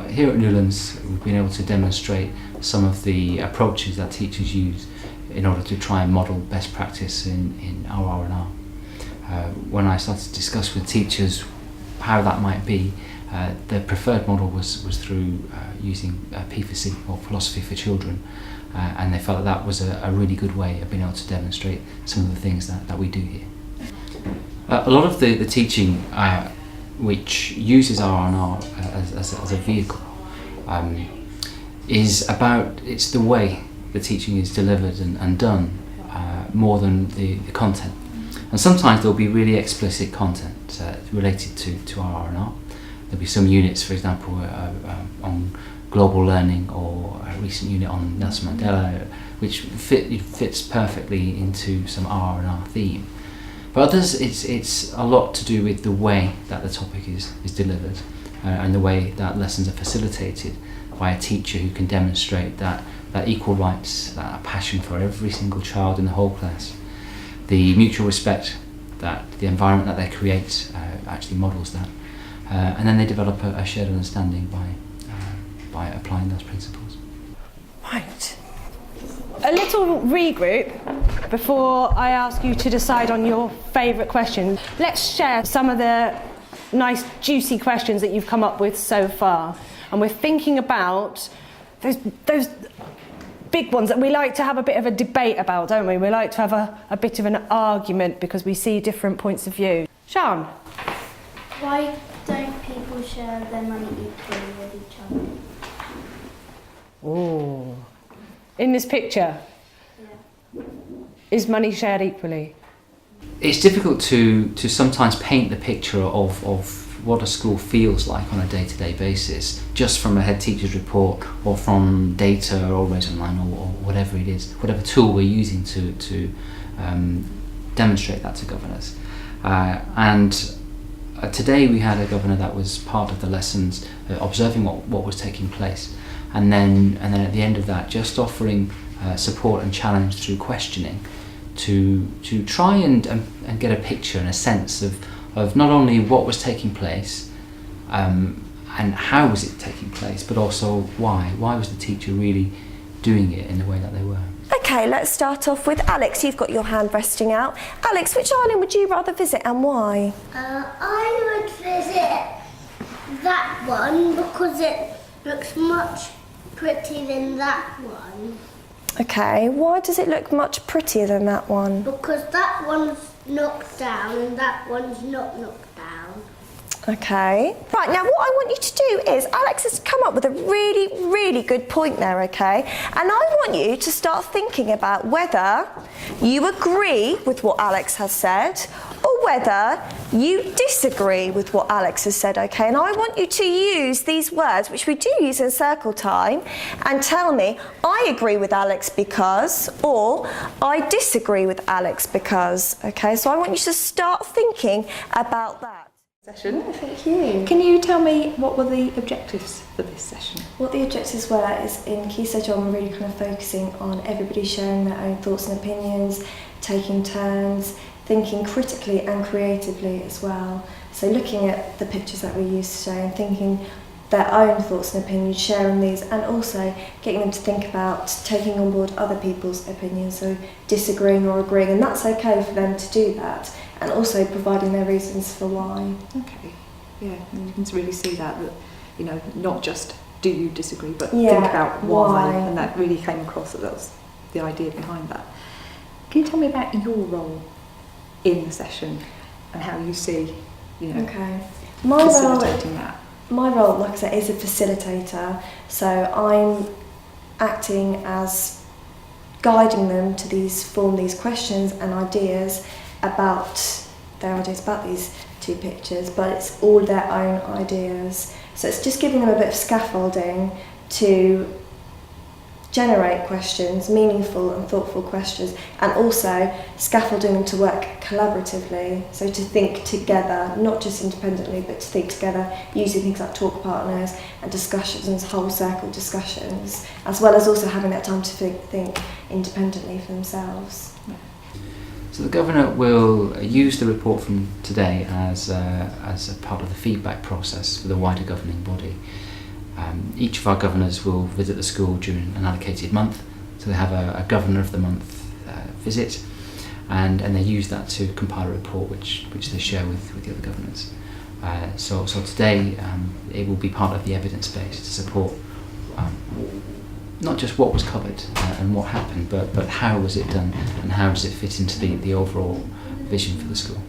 Here at Newlands, we've been able to demonstrate some of the approaches that teachers use in order to try and model best practice in our R&R. When I started to discuss with teachers how that might be, the preferred model was through using P4C, or philosophy for children, and they felt that was a really good way of being able to demonstrate some of the things that we do here. A lot of the teaching which uses R&R as a vehicle is about, it's the way the teaching is delivered and done more than the content. And sometimes there'll be really explicit content related to our R&R. There'll be some units, for example, on global learning, or a recent unit on Nelson Mandela, which fits perfectly into some R&R theme. But others, it's a lot to do with the way that the topic is delivered and the way that lessons are facilitated by a teacher who can demonstrate that equal rights, that passion for every single child in the whole class, the mutual respect that the environment that they create actually models that, and then they develop a shared understanding by applying those principles. Right. A little regroup before I ask you to decide on your favourite questions. Let's share some of the nice juicy questions that you've come up with so far. And we're thinking about those big ones that we like to have a bit of a debate about, don't we? We like to have a bit of an argument because we see different points of view. Sean? Why don't people share their money equally with each other? Oh. In this picture? Yeah. Is money shared equally? It's difficult to sometimes paint the picture of what a school feels like on a day-to-day basis, just from a head teacher's report or from data always online or whatever it is, whatever tool we're using to demonstrate that to governors. Today we had a governor that was part of the lessons, observing what was taking place, and then at the end of that, just offering support and challenge through questioning to try and get a picture and a sense of not only what was taking place and how was it taking place, but also why was the teacher really doing it in the way that they were. Okay, let's start off with Alex. You've got your hand resting out. Alex, which island would you rather visit and why? I would visit that one because it looks much prettier than that one. Okay, why does it look much prettier than that one? Because that one's knocked down and that one's not knocked down. Okay. Right, now what I want you to do is, Alex has come up with a really, really good point there, okay? And I want you to start thinking about whether you agree with what Alex has said or whether you disagree with what Alex has said, okay? And I want you to use these words, which we do use in circle time, and tell me, I agree with Alex because, or I disagree with Alex because, okay? So I want you to start thinking about that. Session. Oh, thank you. Can you tell me what were the objectives for this session? What the objectives were is in Key Stage 1 we're really kind of focusing on everybody sharing their own thoughts and opinions, taking turns, thinking critically and creatively as well. So looking at the pictures that we used today and thinking their own thoughts and opinions, sharing these, and also getting them to think about taking on board other people's opinions, so disagreeing or agreeing, and that's okay for them to do that, and also providing their reasons for why. Okay, yeah, and you can really see that, you know, not just do you disagree, but Yeah, think about why, why. and that really came across, that was the idea behind that. Can you tell me about your role in the session and how you see, you know, Okay. facilitating that? My role, like I said, is a facilitator, so I'm acting as guiding them to form these questions and ideas about these two pictures, but it's all their own ideas. So it's just giving them a bit of scaffolding to generate questions, meaningful and thoughtful questions, and also scaffolding them to work collaboratively, so to think together, not just independently, but to think together using things like talk partners and discussions, whole circle discussions, as well as also having that time to think independently for themselves. So the Governor will use the report from today as a part of the feedback process for the wider governing body. Each of our governors will visit the school during an allocated month, so they have a governor of the month visit, and they use that to compile a report which they share with the other governors. So today it will be part of the evidence base to support not just what was covered and what happened, but how was it done and how does it fit into the overall vision for the school.